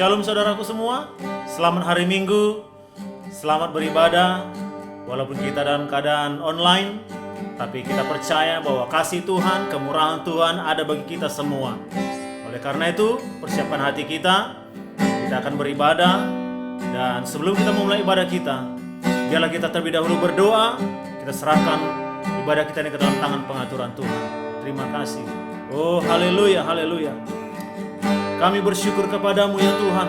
Shalom saudaraku semua, selamat hari Minggu, selamat beribadah. Walaupun kita dalam keadaan online, tapi kita percaya bahwa kasih Tuhan, kemurahan Tuhan ada bagi kita semua. Oleh karena itu, persiapkan hati kita akan beribadah. Dan sebelum kita memulai ibadah kita, biarlah kita terlebih dahulu berdoa. Kita serahkan ibadah kita ini ke dalam tangan pengaturan Tuhan. Terima kasih. Oh, haleluya, haleluya. Kami bersyukur kepadamu ya Tuhan.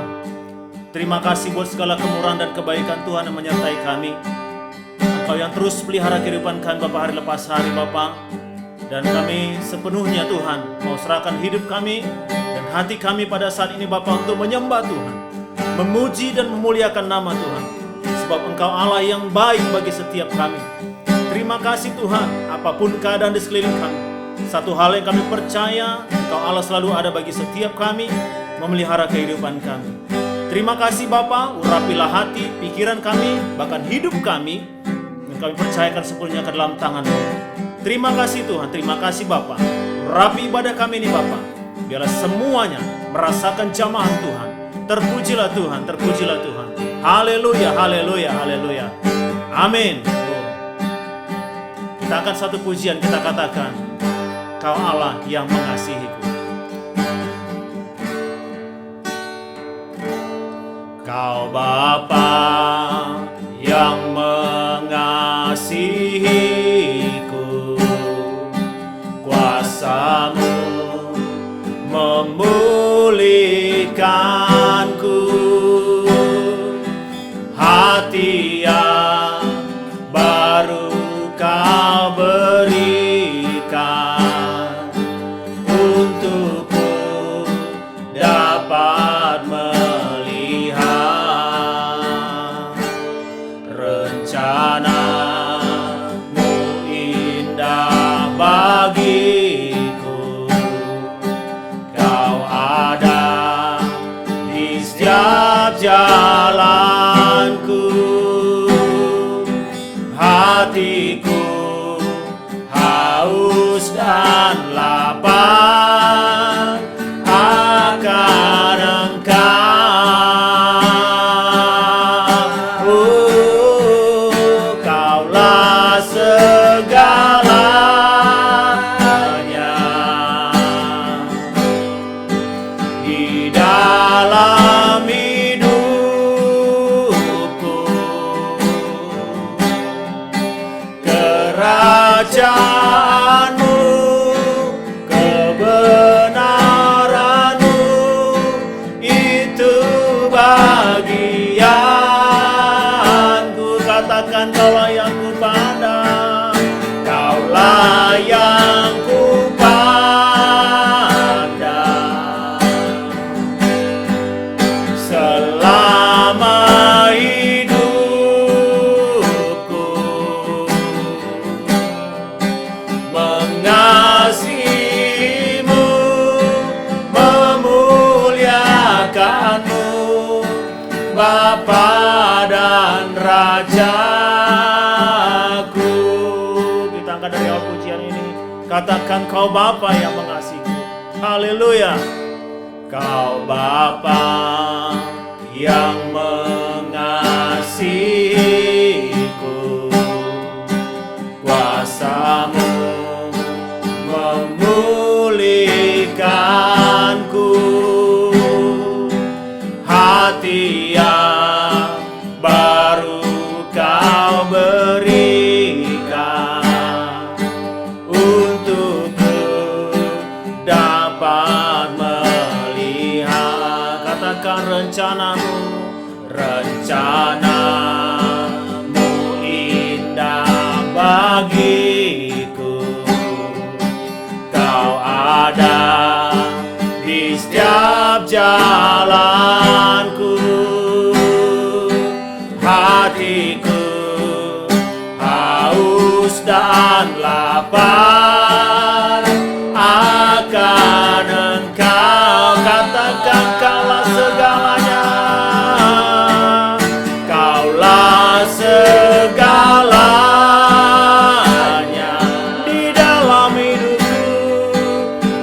Terima kasih buat segala kemurahan dan kebaikan Tuhan yang menyertai kami. Engkau yang terus pelihara kehidupan kami Bapa hari lepas hari Bapa. Dan kami sepenuhnya Tuhan mau serahkan hidup kami dan hati kami pada saat ini Bapa untuk menyembah Tuhan, memuji dan memuliakan nama Tuhan. Sebab Engkau Allah yang baik bagi setiap kami. Terima kasih Tuhan, apapun keadaan di sekeliling kami. Satu hal yang kami percaya, Engkau Allah selalu ada bagi setiap kami, memelihara kehidupan kami. Terima kasih Bapa, urapilah hati, pikiran kami, bahkan hidup kami, yang kami percayakan sepenuhnya ke dalam tangan-Mu. Terima kasih Tuhan, terima kasih Bapa. Urapi ibadah kami ini Bapa, biarlah semuanya merasakan jamahan Tuhan. Terpujilah Tuhan, terpujilah Tuhan. Haleluya, haleluya, haleluya. Amin. Kita akan satu pujian, kita katakan, Kau Allah yang mengasihiku. Kau Bapa yang mengasihiku, kuasa-Mu memulihkanku, hati yang baru Kau berikan, untukku dapat melihat rencana-Mu indah bagiku. Kau ada di setiap jalanku, hatiku haus dan lapar akan Engkau. Kaulah segalanya di dalam hidupku. Kerajaan-Mu, kebenaran-Mu, itu bagianku. Katakan Kaulah yang ku pandang, Kaulah yang ku pandang selama hidupku. Mengasihi-Mu, memuliakan-Mu, Bapa dan Rajaku. Kita angkat dari awal pujian ini, katakan Kau Bapa yang mengasihiku. Haleluya. Kau Bapa yang mengasihiku, kuasa-Mu memulihkanku, hati yang baru Kau berikan, untukku dapat melihat. Katakan rencana-Mu, rencana-Mu indah bagiku. Kau ada di setiap jalanku, hatiku haus dan lapar akan Engkau. Katakan Kaulah segalanya, Kaulah segalanya di dalam hidupku,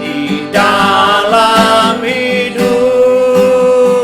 di dalam hidup.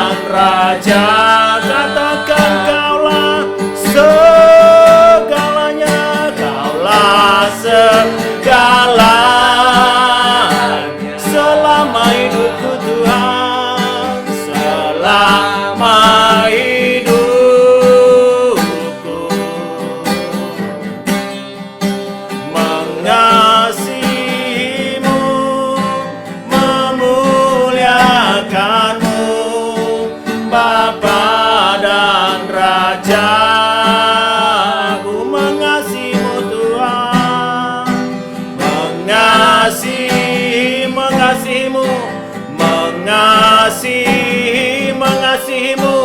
dan Raja. Katakan Kaulah segalanya, Kaulah segalanya. Selama hidupku Tuhan, selama hidupku mengasihimu, memuliakanmu, Bapa dan Raja. Aku mengasihimu Tuhan, mengasihimu,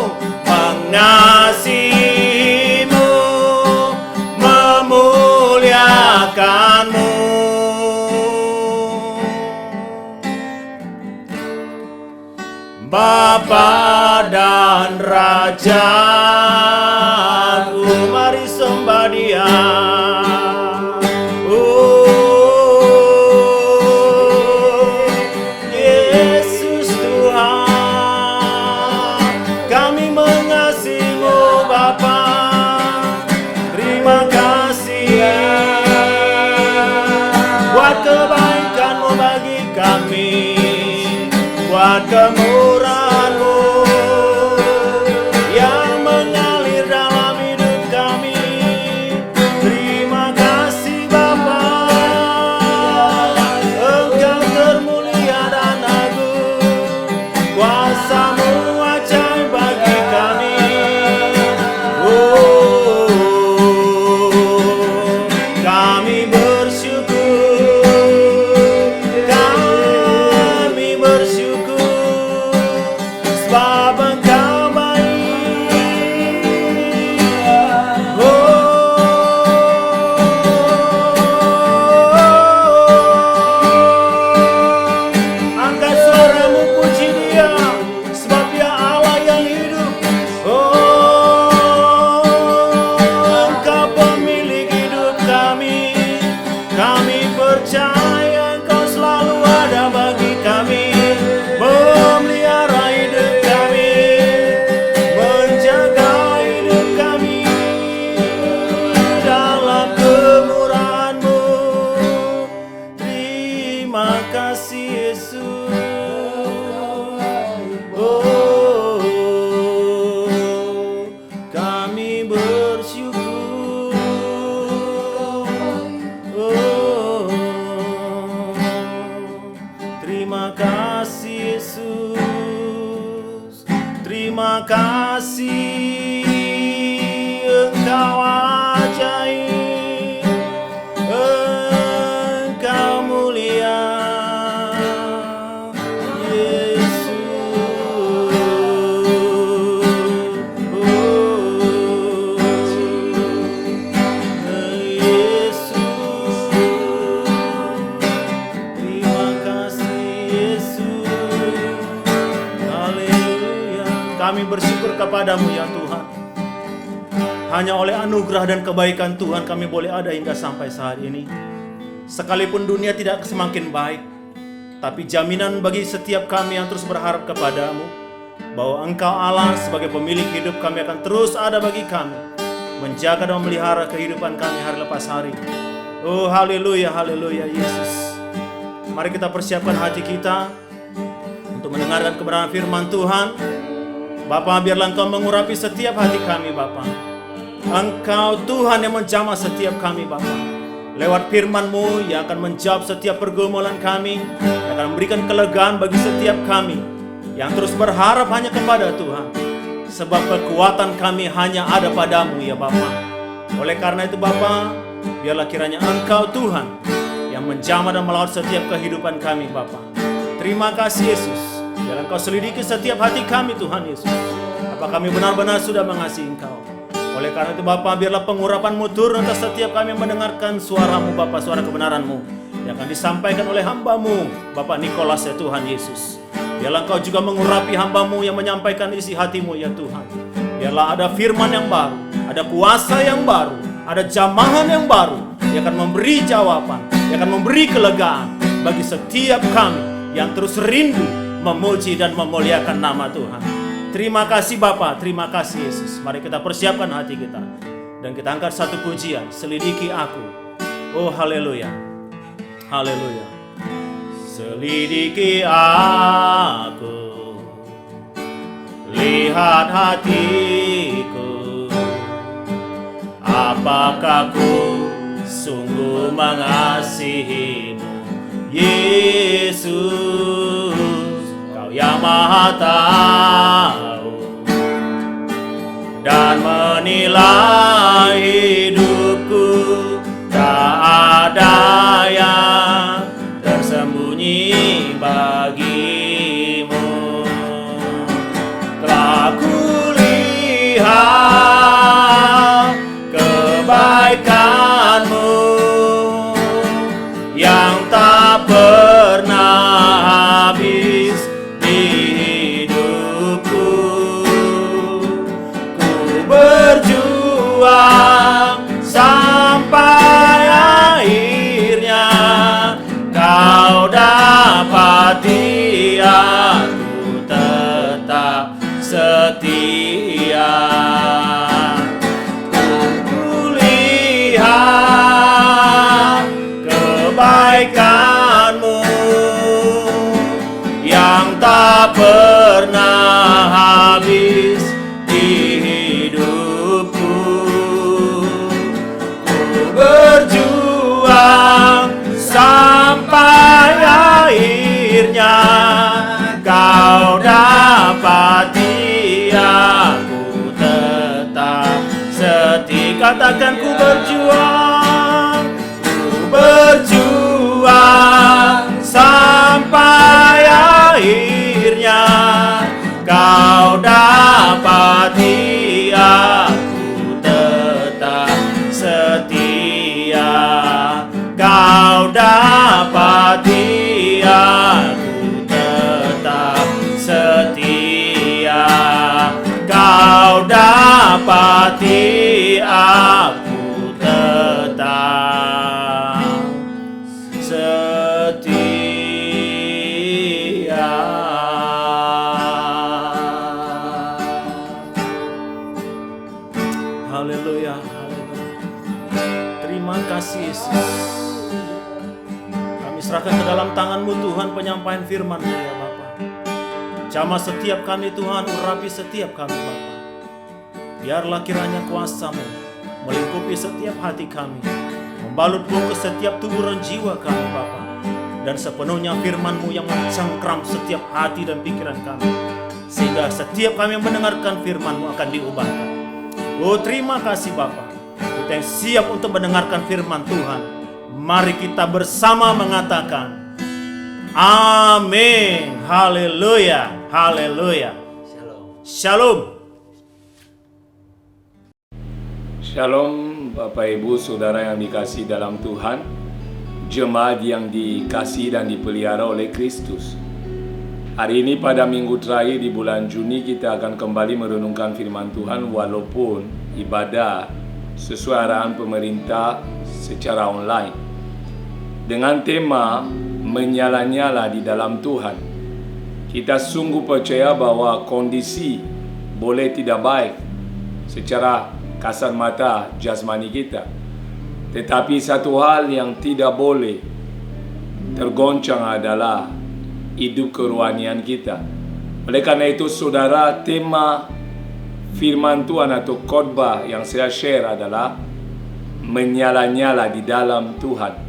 memuliakanmu. Bapa dan Raja, mari sembah Dia. Yesus Tuhan, kami mengasihimu Bapa. Terima kasih buat kebaikan-Mu bagi kami, buat kemurahan-Mu yang mengalir dalam hidup kami. Terima kasih Bapa, Engkau termulia dan agung, kuasa-Mu ajaib bagi kami. Kami bersyukur, sebab Engkau baik. Angkat suaramu, puji Dia, sebab Dia Allah yang hidup. Engkau pemilik hidup kami. Kami percaya Engkau selalu ada bagi kami, memelihara hidup kami, menjaga hidup kami dalam kemurahan-Mu. Terima kasih Yesus. Kami bersyukur. Terima kasih Yesus. Terima kasih, Engkau ajaib, Engkau mulia, Yesus. Terima kasih Yesus. Haleluya. Kami bersyukur kepadamu ya Tuhan. Hanya oleh anugerah dan kebaikan Tuhan kami boleh ada hingga sampai saat ini. Sekalipun dunia tidak semakin baik, tapi jaminan bagi setiap kami yang terus berharap kepadamu, bahwa Engkau Allah sebagai pemilik hidup kami akan terus ada bagi kami, menjaga dan memelihara kehidupan kami hari lepas hari. Oh haleluya, haleluya Yesus. Mari kita persiapkan hati kita untuk mendengarkan kebenaran firman Tuhan. Bapa, biarlah Engkau mengurapi setiap hati kami Bapa. Engkau Tuhan yang menjamah setiap kami Bapa. Lewat firman-Mu yang akan menjawab setiap pergumulan kami, yang akan memberikan kelegaan bagi setiap kami yang terus berharap hanya kepada Tuhan. Sebab kekuatan kami hanya ada padamu ya Bapa. Oleh karena itu Bapa, biarlah kiranya Engkau Tuhan yang menjamah dan melawat setiap kehidupan kami Bapa. Terima kasih Yesus. Biarlah Engkau selidiki setiap hati kami Tuhan Yesus. Apa kami benar-benar sudah mengasihi Engkau. Oleh karena itu Bapa, biarlah pengurapan-Mu turun atas setiap kami yang mendengarkan suara-Mu Bapa, suara kebenaran-Mu yang akan disampaikan oleh hamba-Mu Bapa Nikolas ya Tuhan Yesus. Biarlah Engkau juga mengurapi hamba-Mu yang menyampaikan isi hati-Mu ya Tuhan. Biarlah ada firman yang baru, ada kuasa yang baru, ada jamahan yang baru yang akan memberi jawaban, yang akan memberi kelegaan bagi setiap kami yang terus rindu memuji dan memuliakan nama Tuhan. Terima kasih Bapa, terima kasih Yesus. Mari kita persiapkan hati kita dan kita angkat satu pujian, selidiki aku. Oh haleluya, haleluya. Selidiki aku, lihat hatiku, apakah ku sungguh mengasihimu, Yesus. Kau yang Maha tahu dan menilai hidupku, tak ada yang tersembunyi bagimu. Telah kulihat kebaikanmu yang tak pernah habis di hidupku. Ku berjuang sampai akhirnya kau dapati aku tetap setia. Ku lihat kebaikanmu yang tak pernah habis di hidupku. Ku berjuang sampai akhirnya kau dapati aku tetap setia. Katakan ku berjuang sampai akhirnya kau dapati aku tetap setia. Kau dapati aku tetap setia. Kau dapati aku tetap setia. Haleluya, haleluya. Terima kasih Yesus. Kami serahkan ke dalam tangan-Mu Tuhan penyampaian firman-Mu ya Bapa. Jamah setiap kami Tuhan, urapi setiap kami Bapa. Biarlah kiranya kuasa-Mu melingkupi setiap hati kami, membalut bungkus setiap tubuh dan jiwa kami Bapa, dan sepenuhnya firman-Mu yang mencengkram setiap hati dan pikiran kami, sehingga setiap kami yang mendengarkan firman-Mu akan diubahkan. Oh terima kasih Bapa. Kita yang siap untuk mendengarkan firman Tuhan, mari kita bersama mengatakan amin. Haleluya, haleluya. Shalom. Shalom Bapak Ibu Saudara yang dikasihi dalam Tuhan, jemaat yang dikasihi dan dipelihara oleh Kristus. Hari ini pada minggu terakhir di bulan Juni kita akan kembali merenungkan firman Tuhan walaupun ibadah sesuai arahan pemerintah secara online dengan tema menyala-nyala di dalam Tuhan. Kita sungguh percaya bahwa kondisi boleh tidak baik secara kasat mata jasmani kita, tetapi satu hal yang tidak boleh tergoncang adalah hidup kerohanian kita. Oleh karena itu saudara, tema firman Tuhan atau khotbah yang saya share adalah menyala-nyala di dalam Tuhan.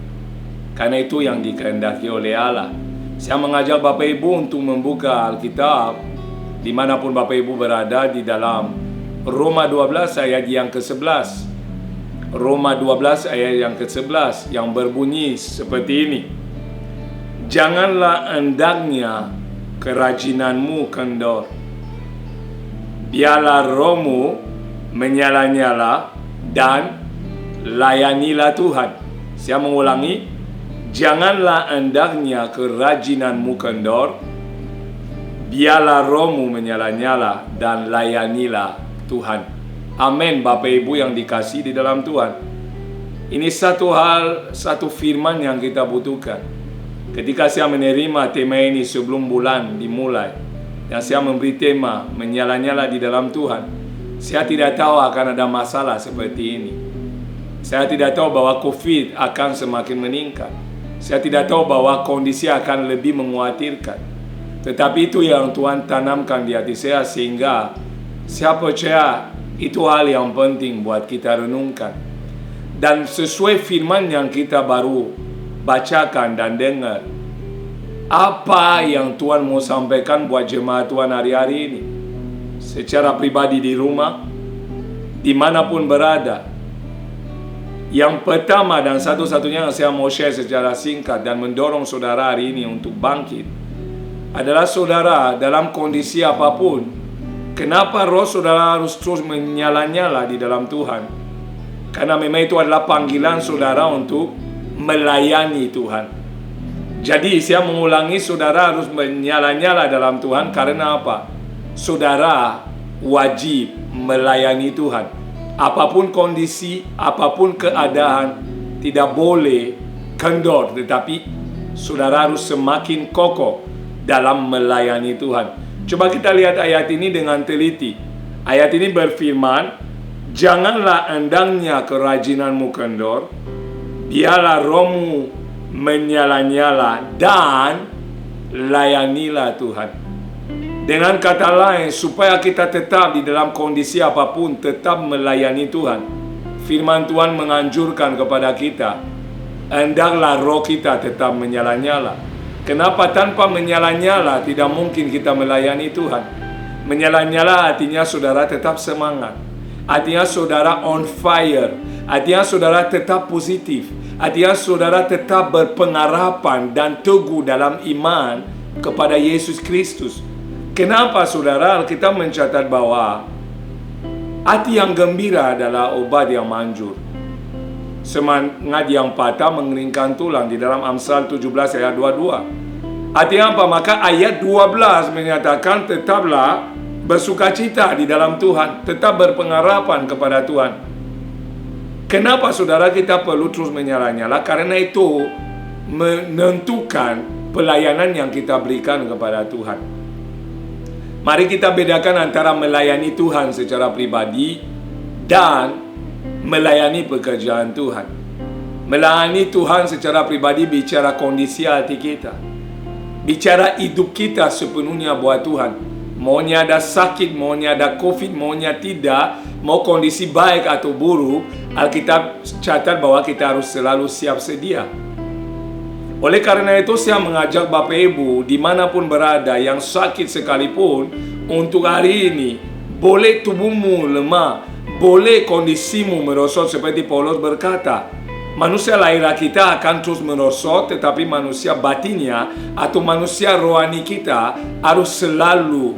Karena itu yang dikehendaki oleh Allah. Saya mengajak Bapak Ibu untuk membuka Alkitab dimanapun Bapak Ibu berada, di dalam Roma 12 ayat yang ke-11. Roma 12 ayat yang ke-11 yang berbunyi seperti ini. Janganlah hendaknya kerajinanmu kendor. Biarlah rohmu menyala-nyala dan layanilah Tuhan. Saya mengulangi. Janganlah hendaknya kerajinanmu kendor. Biarlah rohmu menyala-nyala dan layanilah Tuhan. Amin Bapak Ibu yang dikasihi di dalam Tuhan. Ini satu hal, satu firman yang kita butuhkan. Ketika saya menerima tema ini sebelum bulan dimulai, Dan saya memberi tema menyala-nyala di dalam Tuhan. Saya tidak tahu akan ada masalah seperti ini. Saya tidak tahu bahwa COVID akan semakin meningkat. Saya tidak tahu bahwa kondisi akan lebih mengkhawatirkan. Tetapi itu yang Tuhan tanamkan di hati saya, sehingga saya percaya itu hal yang penting buat kita renungkan. Dan sesuai firman yang kita baru bacakan dan dengar, apa yang Tuhan mau sampaikan buat jemaat Tuhan hari-hari ini, secara pribadi di rumah, dimanapun berada. Yang pertama dan satu-satunya yang saya mau share secara singkat dan mendorong saudara hari ini untuk bangkit adalah, saudara, dalam kondisi apapun, kenapa roh saudara harus terus menyala-nyala di dalam Tuhan? Karena memang itu adalah panggilan saudara untuk melayani Tuhan. Jadi saya mengulangi, saudara harus menyala-nyala dalam Tuhan. Karena apa? Saudara wajib melayani Tuhan. Apapun kondisi, apapun keadaan, tidak boleh kendor. Tetapi saudara harus semakin kokoh dalam melayani Tuhan. Coba kita lihat ayat ini dengan teliti. Ayat ini berfirman, janganlah endangnya kerajinanmu kendor, biarlah rohmu menyala-nyala dan layanilah Tuhan. Dengan kata lain, supaya kita tetap di dalam kondisi apapun, tetap melayani Tuhan. Firman Tuhan menganjurkan kepada kita, hendaklah roh kita tetap menyala-nyala. Kenapa? Tanpa menyala-nyala tidak mungkin kita melayani Tuhan. Menyala-nyala artinya saudara tetap semangat, artinya saudara on fire, artinya saudara tetap positif, artinya saudara tetap berpengharapan dan teguh dalam iman kepada Yesus Kristus. Kenapa saudara? Alkitab mencatat bahwa hati yang gembira adalah obat yang manjur, semangat yang patah mengeringkan tulang, di dalam Amsal 17 ayat 22. Artinya apa? Maka ayat 12 menyatakan tetaplah bersukacita di dalam Tuhan, tetap berpengharapan kepada Tuhan. Kenapa saudara kita perlu terus menyala-nyala? Karena itu menentukan pelayanan yang kita berikan kepada Tuhan. Mari kita bedakan antara melayani Tuhan secara pribadi dan melayani pekerjaan Tuhan. Melayani Tuhan secara pribadi bicara kondisi hati kita, bicara hidup kita sepenuhnya buat Tuhan. Maunya ada sakit, maunya ada COVID, maunya tidak, mau kondisi baik atau buruk, Alkitab catat bahwa kita harus selalu siap sedia. Oleh karena itu saya mengajak Bapak Ibu dimanapun berada yang sakit sekalipun, untuk hari ini, boleh tubuhmu lemah, boleh kondisimu merosot seperti Paulus berkata, manusia lahir kita akan terus merosot, tetapi manusia batinnya atau manusia rohani kita harus selalu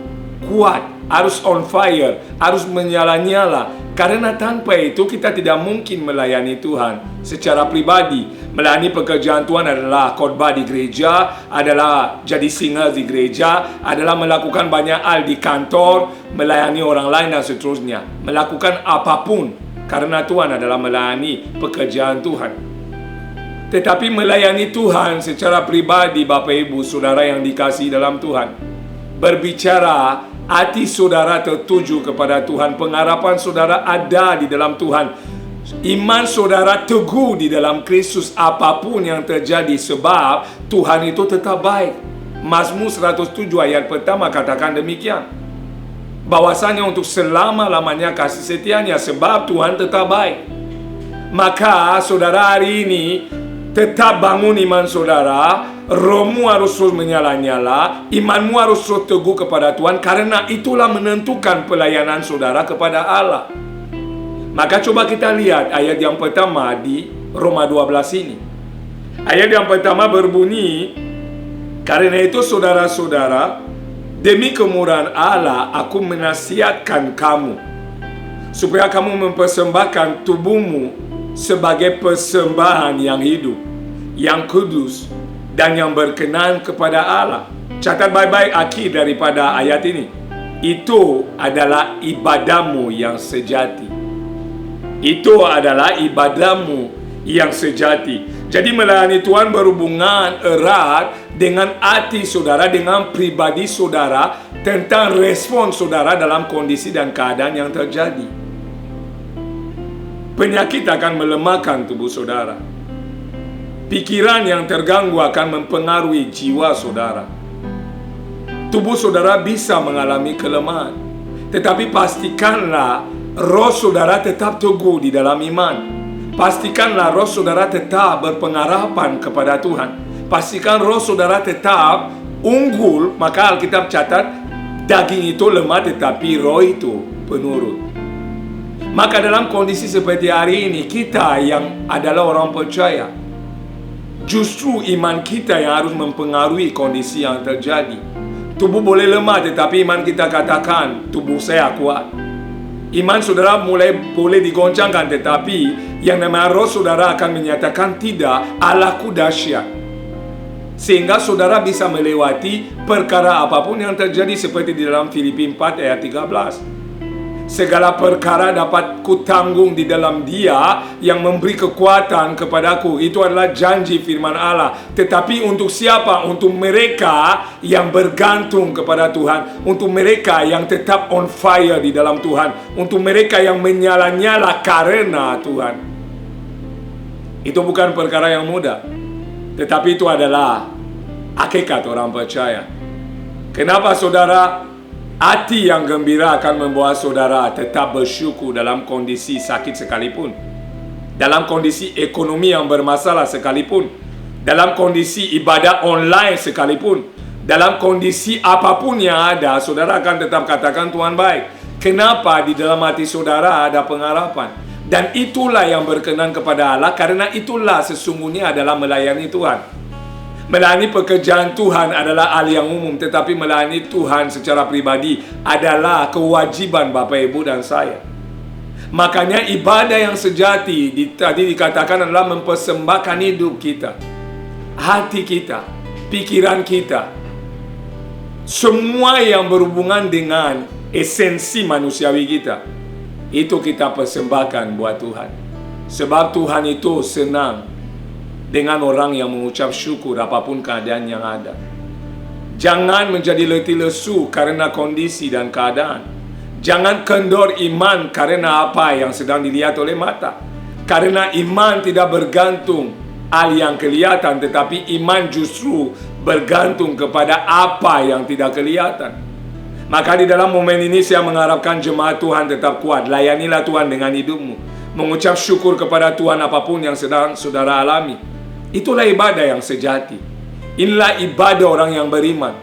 kuat, harus on fire, harus menyala-nyala. Karena tanpa itu kita tidak mungkin melayani Tuhan secara pribadi. Melayani pekerjaan Tuhan adalah khotbah di gereja, adalah jadi singer di gereja, adalah melakukan banyak hal di kantor, melayani orang lain dan seterusnya. Melakukan apapun, karena Tuhan adalah melayani pekerjaan Tuhan. Tetapi melayani Tuhan secara pribadi, Bapak Ibu Saudara yang dikasihi dalam Tuhan, berbicara hati saudara tertuju kepada Tuhan, pengharapan saudara ada di dalam Tuhan, iman saudara teguh di dalam Kristus apapun yang terjadi, sebab Tuhan itu tetap baik. Mazmur 107 ayat pertama katakan demikian, bahwasanya untuk selama-lamanya kasih setianya, sebab Tuhan tetap baik. Maka saudara hari ini tetap bangun iman saudara, rohmu harus terus menyala-nyala, imanmu harus terus teguh kepada Tuhan, karena itulah menentukan pelayanan saudara kepada Allah. Maka coba kita lihat ayat yang pertama di Roma 12 ini. Ayat yang pertama berbunyi, karena itu saudara-saudara, demi kemurahan Allah aku menasihatkan kamu, supaya kamu mempersembahkan tubuhmu sebagai persembahan yang hidup, yang kudus, dan yang berkenan kepada Allah. Catat baik-baik akhir daripada ayat ini. Itu adalah ibadahmu yang sejati. Itu adalah ibadahmu yang sejati. Jadi melayani Tuhan berhubungan erat dengan hati saudara, dengan pribadi saudara, tentang respon saudara dalam kondisi dan keadaan yang terjadi. Penyakit akan melemahkan tubuh saudara. Pikiran yang terganggu akan mempengaruhi jiwa saudara. Tubuh saudara bisa mengalami kelemahan. Tetapi pastikanlah roh saudara tetap teguh di dalam iman. Pastikanlah roh saudara tetap berpengharapan kepada Tuhan. Pastikan roh saudara tetap unggul. Maka Alkitab catat, daging itu lemah tetapi roh itu penurut. Maka dalam kondisi seperti hari ini, kita yang adalah orang percaya, justru iman kita yang harus mempengaruhi kondisi yang terjadi. Tubuh boleh lemah tetapi iman kita katakan, tubuh saya kuat. Iman saudara boleh digoncangkan, tetapi yang namanya roh saudara akan menyatakan tidak, Allahku dahsyat. Sehingga saudara bisa melewati perkara apapun yang terjadi, seperti di dalam Filipi 4 ayat 13. Segala perkara dapat kutanggung di dalam Dia yang memberi kekuatan kepadaku. Itu adalah janji firman Allah. Tetapi untuk siapa? Untuk mereka yang bergantung kepada Tuhan. Untuk mereka yang tetap on fire di dalam Tuhan. Untuk mereka yang menyala-nyala karena Tuhan. Itu bukan perkara yang mudah. Tetapi itu adalah hakikat orang percaya. Kenapa saudara? Hati yang gembira akan membawa saudara tetap bersyukur dalam kondisi sakit sekalipun, dalam kondisi ekonomi yang bermasalah sekalipun, dalam kondisi ibadah online sekalipun, dalam kondisi apapun yang ada, saudara akan tetap katakan Tuhan baik. Kenapa? Di dalam hati saudara ada pengharapan. Dan itulah yang berkenan kepada Allah, karena itulah sesungguhnya adalah melayani Tuhan. Melayani pekerjaan Tuhan adalah hal yang umum, tetapi melayani Tuhan secara pribadi adalah kewajiban Bapak Ibu dan saya. Makanya ibadah yang sejati tadi dikatakan adalah mempersembahkan hidup kita, hati kita, pikiran kita, semua yang berhubungan dengan esensi manusiawi kita, itu kita persembahkan buat Tuhan. Sebab Tuhan itu senang dengan orang yang mengucap syukur apapun keadaan yang ada. Jangan menjadi letih lesu karena kondisi dan keadaan. Jangan kendor iman karena apa yang sedang dilihat oleh mata. Karena iman tidak bergantung hal yang kelihatan, tetapi iman justru bergantung kepada apa yang tidak kelihatan. Maka di dalam momen ini saya mengharapkan jemaat Tuhan tetap kuat. Layanilah Tuhan dengan hidupmu. Mengucap syukur kepada Tuhan apapun yang sedang saudara alami. Itulah ibadah yang sejati. Inilah ibadah orang yang beriman.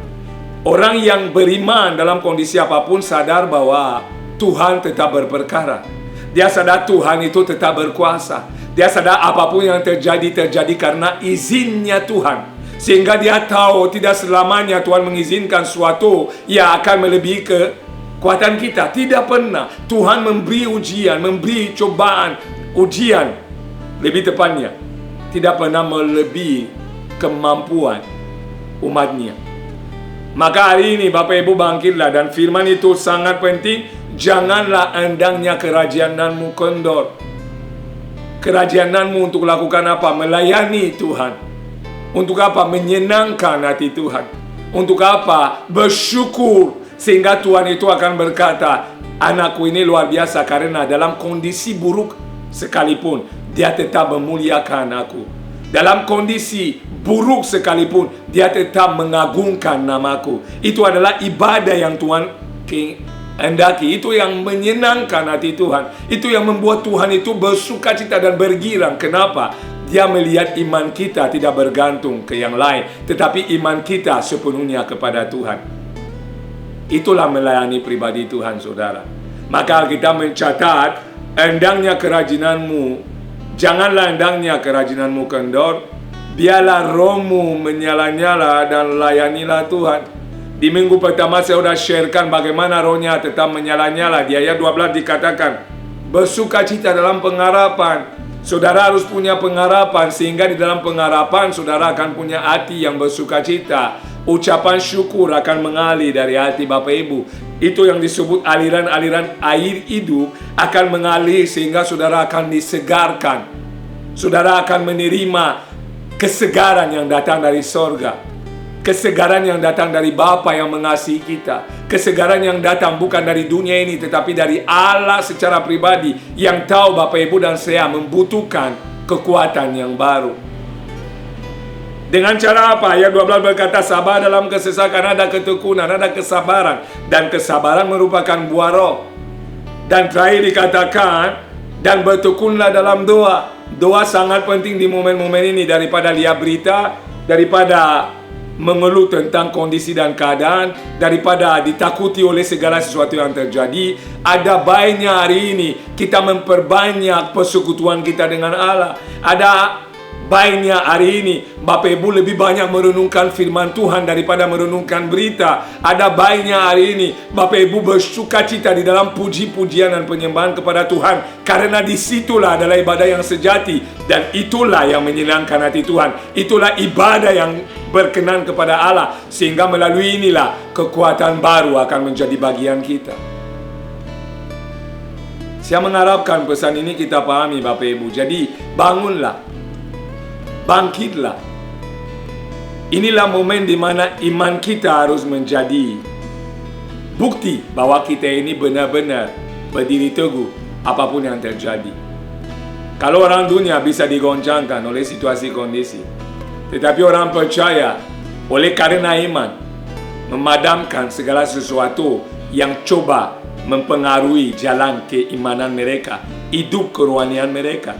Orang yang beriman dalam kondisi apapun sadar bahwa Tuhan tetap berperkara. Dia sadar Tuhan itu tetap berkuasa. Dia sadar apapun yang terjadi karena izinnya Tuhan. Sehingga dia tahu tidak selamanya Tuhan mengizinkan sesuatu yang akan melebihi kekuatan kita. Tidak pernah. Tuhan memberi ujian, memberi cobaan, ujian lebih tepatnya tidak pernah melebihi kemampuan umatnya. Maka hari ini Bapak Ibu bangkitlah, dan firman itu sangat penting. Janganlah endangnya kerajananmu kendor. Kerajananmu untuk lakukan apa? Melayani Tuhan. Untuk apa? Menyenangkan hati Tuhan. Untuk apa? Bersyukur. Sehingga Tuhan itu akan berkata, anakku ini luar biasa, karena dalam kondisi buruk sekalipun dia tetap memuliakan aku. Dalam kondisi buruk sekalipun dia tetap mengagungkan namaku. Itu adalah ibadah yang Tuhan hendaki. Itu yang menyenangkan hati Tuhan. Itu yang membuat Tuhan itu bersukacita dan bergirang. Kenapa? Dia melihat iman kita tidak bergantung ke yang lain, tetapi iman kita sepenuhnya kepada Tuhan. Itulah melayani pribadi Tuhan, saudara. Maka kita mencatat, endangnya kerajinanmu, janganlah endangnya kerajinanmu kendor, biarlah rohmu menyala-nyala dan layanilah Tuhan. Di minggu pertama saya sudah sharekan bagaimana rohnya tetap menyala-nyala. Di ayat 12 dikatakan, bersukacita dalam pengharapan. Saudara harus punya pengharapan, sehingga di dalam pengharapan saudara akan punya hati yang bersukacita. Ucapan syukur akan mengalir dari hati Bapak Ibu. Itu yang disebut aliran-aliran air hidup akan mengalir, sehingga saudara akan disegarkan. Saudara akan menerima kesegaran yang datang dari sorga, kesegaran yang datang dari Bapa yang mengasihi kita, kesegaran yang datang bukan dari dunia ini tetapi dari Allah secara pribadi yang tahu Bapak Ibu dan saya membutuhkan kekuatan yang baru. Dengan cara apa? Ayat 12 berkata, sabar dalam kesesakan ada ketekunan, ada kesabaran, dan kesabaran merupakan buah roh. Dan terakhir dikatakan, dan bertekunlah dalam doa. Doa sangat penting di momen-momen ini, daripada lihat berita, daripada mengeluh tentang kondisi dan keadaan, daripada ditakuti oleh segala sesuatu yang terjadi. Ada baiknya hari ini kita memperbanyak persekutuan kita dengan Allah. Ada baiknya hari ini Bapak Ibu lebih banyak merenungkan firman Tuhan daripada merenungkan berita. Ada baiknya hari ini Bapak Ibu bersukacita di dalam puji-pujian dan penyembahan kepada Tuhan, karena disitulah adalah ibadah yang sejati, dan itulah yang menyenangkan hati Tuhan. Itulah ibadah yang berkenan kepada Allah, sehingga melalui inilah kekuatan baru akan menjadi bagian kita. Saya mengharapkan pesan ini kita pahami Bapak Ibu. Jadi bangunlah, bangkitlah. Inilah momen di mana iman kita harus menjadi bukti bahwa kita ini benar-benar berdiri teguh apapun yang terjadi. Kalau orang dunia bisa digoncangkan oleh situasi kondisi, tetapi orang percaya oleh karena iman memadamkan segala sesuatu yang coba mempengaruhi jalan keimanan mereka, hidup kerohanian mereka.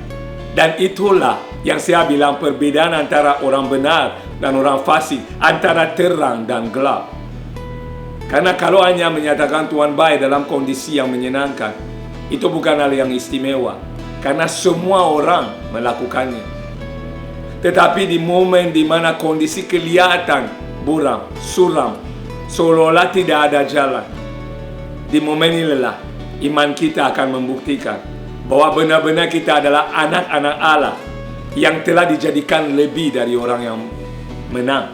Dan itulah yang saya bilang perbedaan antara orang benar dan orang fasik, antara terang dan gelap. Karena kalau hanya menyatakan Tuhan baik dalam kondisi yang menyenangkan, itu bukan hal yang istimewa, karena semua orang melakukannya. Tetapi di momen di mana kondisi kelihatan buram, suram, seolah-olah tidak ada jalan, di momen inilah iman kita akan membuktikan bahwa benar-benar kita adalah anak-anak Allah yang telah dijadikan lebih dari orang yang menang.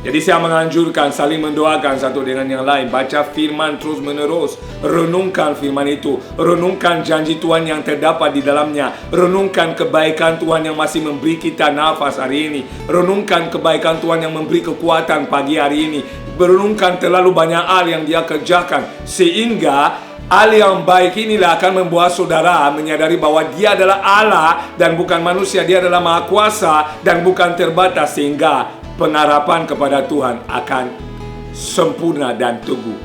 Jadi saya menganjurkan saling mendoakan satu dengan yang lain. Baca firman terus menerus, renungkan firman itu, renungkan janji Tuhan yang terdapat di dalamnya, renungkan kebaikan Tuhan yang masih memberi kita nafas hari ini, renungkan kebaikan Tuhan yang memberi kekuatan pagi hari ini, renungkan terlalu banyak hal yang Dia kerjakan, sehingga hal yang baik inilah akan membuat saudara menyadari bahwa Dia adalah Allah dan bukan manusia. Dia adalah Maha Kuasa dan bukan terbatas, sehingga pengharapan kepada Tuhan akan sempurna dan teguh.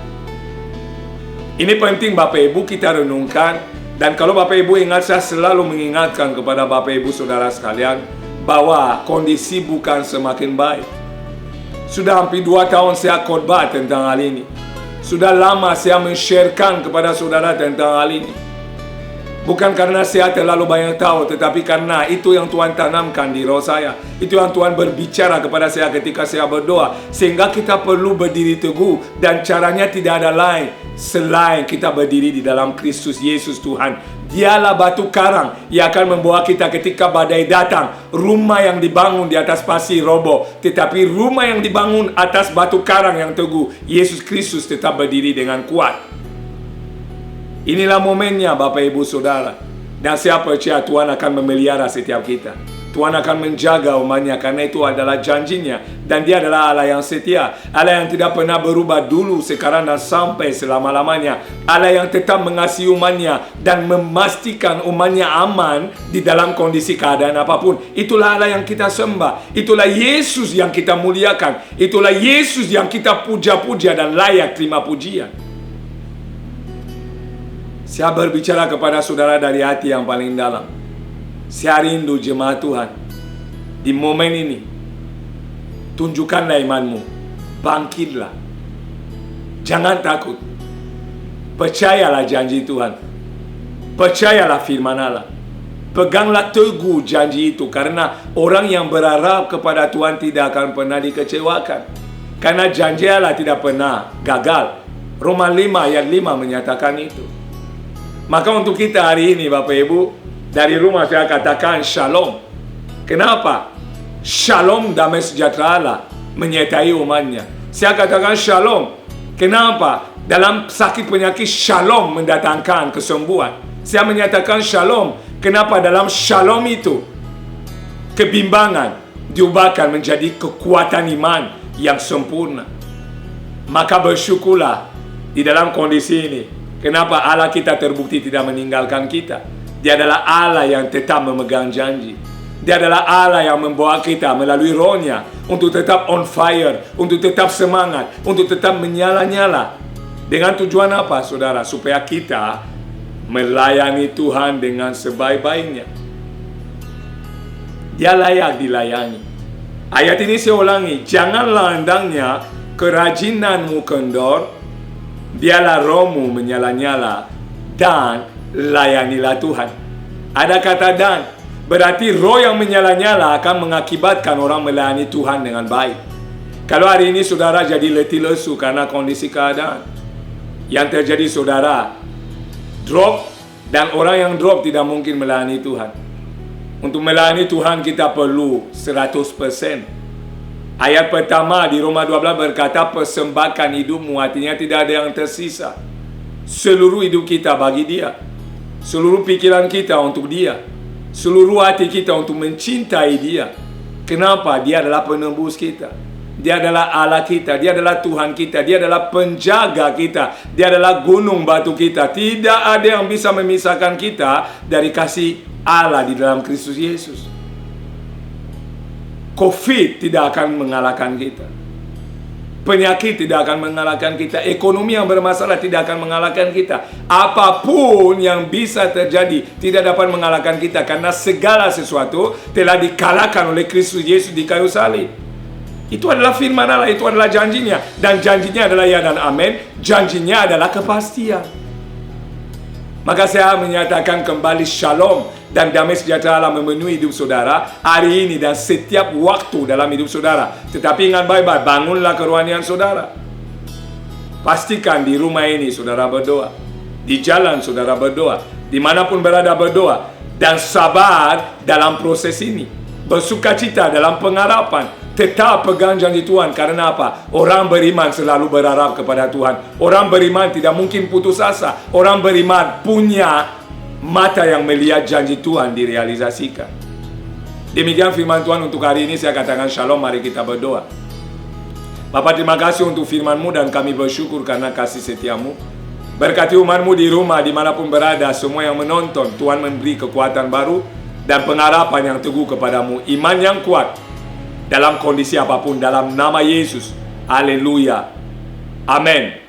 Ini penting Bapak Ibu kita renungkan. Dan kalau Bapak Ibu ingat, saya selalu mengingatkan kepada Bapak Ibu saudara sekalian bahwa kondisi bukan semakin baik. Sudah hampir 2 tahun saya khotbah tentang hal ini. Sudah lama saya men-sharekan kepada saudara tentang hal ini. Bukan karena saya terlalu banyak tahu, tetapi karena itu yang Tuhan tanamkan di roh saya. Itu yang Tuhan berbicara kepada saya ketika saya berdoa. Sehingga kita perlu berdiri teguh, dan caranya tidak ada lain selain kita berdiri di dalam Kristus Yesus Tuhan. Dialah batu karang yang akan membawa kita ketika badai datang. Rumah yang dibangun di atas pasir roboh, tetapi rumah yang dibangun atas batu karang yang teguh, Yesus Kristus, tetap berdiri dengan kuat. Inilah momennya Bapak Ibu Saudara. Dan saya percaya Tuhan akan memelihara setiap kita. Tuhan akan menjaga umatnya, karena itu adalah janjinya. Dan Dia adalah Allah yang setia, Allah yang tidak pernah berubah dulu, sekarang dan sampai selama-lamanya. Allah yang tetap mengasihi umatnya dan memastikan umatnya aman di dalam kondisi keadaan apapun. Itulah Allah yang kita sembah. Itulah Yesus yang kita muliakan. Itulah Yesus yang kita puja-puja dan layak terima pujian. Saya berbicara kepada saudara dari hati yang paling dalam. Saya rindu jemaat Tuhan di momen ini. Tunjukkanlah imanmu, bangkitlah, jangan takut. Percayalah janji Tuhan, percayalah firman Allah, peganglah teguh janji itu, karena orang yang berharap kepada Tuhan tidak akan pernah dikecewakan, karena janji Allah tidak pernah gagal. Roma 5 ayat 5 menyatakan itu. Maka untuk kita hari ini Bapak Ibu, dari rumah saya katakan shalom. Kenapa? Shalom, damai sejahtera Allah menyertai umatnya. Saya katakan shalom. Kenapa? Dalam sakit penyakit, shalom mendatangkan kesembuhan. Saya menyatakan shalom. Kenapa? Dalam shalom itu kebimbangan diubahkan menjadi kekuatan iman yang sempurna. Maka bersyukurlah di dalam kondisi ini. Kenapa Allah kita terbukti tidak meninggalkan kita? Dia adalah Allah yang tetap memegang janji. Dia adalah Allah yang membawa kita melalui rohnya untuk tetap on fire, untuk tetap semangat, untuk tetap menyala-nyala. Dengan tujuan apa, saudara? Supaya kita melayani Tuhan dengan sebaik-baiknya. Dia layak dilayani. Ayat ini saya ulangi, janganlah hendaknya kerajinanmu kendor, biarlah rohmu menyala-nyala, dan layanilah Tuhan. Ada kata dan, berarti roh yang menyala-nyala akan mengakibatkan orang melayani Tuhan dengan baik. Kalau hari ini saudara jadi letih lesu karena kondisi keadaan, yang terjadi saudara drop, dan orang yang drop tidak mungkin melayani Tuhan. Untuk melayani Tuhan kita perlu 100%. Ayat pertama di Roma 12 berkata persembahkan hidupmu, artinya tidak ada yang tersisa. Seluruh hidup kita bagi Dia, seluruh pikiran kita untuk Dia, seluruh hati kita untuk mencintai Dia. Kenapa? Dia adalah penebus kita, Dia adalah Allah kita, Dia adalah Tuhan kita, Dia adalah penjaga kita, Dia adalah gunung batu kita. Tidak ada yang bisa memisahkan kita dari kasih Allah di dalam Kristus Yesus. Covid tidak akan mengalahkan kita, penyakit tidak akan mengalahkan kita, ekonomi yang bermasalah tidak akan mengalahkan kita. Apapun yang bisa terjadi tidak dapat mengalahkan kita, karena segala sesuatu telah dikalahkan oleh Kristus Yesus di kayu salib. Itu adalah firman Allah, itu adalah janjinya. Dan janjinya adalah ya dan amin. Janjinya adalah kepastian. Maka saya menyatakan kembali shalom dan damai sejahtera Allah memenuhi hidup saudara hari ini dan setiap waktu dalam hidup saudara. Tetapi ingat baik-baik, bangunlah kerohanian saudara. Pastikan di rumah ini saudara berdoa, di jalan saudara berdoa, dimanapun berada berdoa, dan sabar dalam proses ini, bersukacita dalam pengharapan. Tetap pegang janji Tuhan. Karena apa? Orang beriman selalu berharap kepada Tuhan. Orang beriman tidak mungkin putus asa. Orang beriman punya mata yang melihat janji Tuhan direalisasikan. Demikian firman Tuhan untuk hari ini. Saya katakan shalom, mari kita berdoa. Bapa, terima kasih untuk firman-Mu dan kami bersyukur karena kasih setia-Mu. Berkati umat-Mu di rumah, dimanapun berada, semua yang menonton. Tuhan memberi kekuatan baru dan pengharapan yang teguh kepadamu. Iman yang kuat dalam kondisi apapun, dalam nama Yesus. Haleluya. Amin.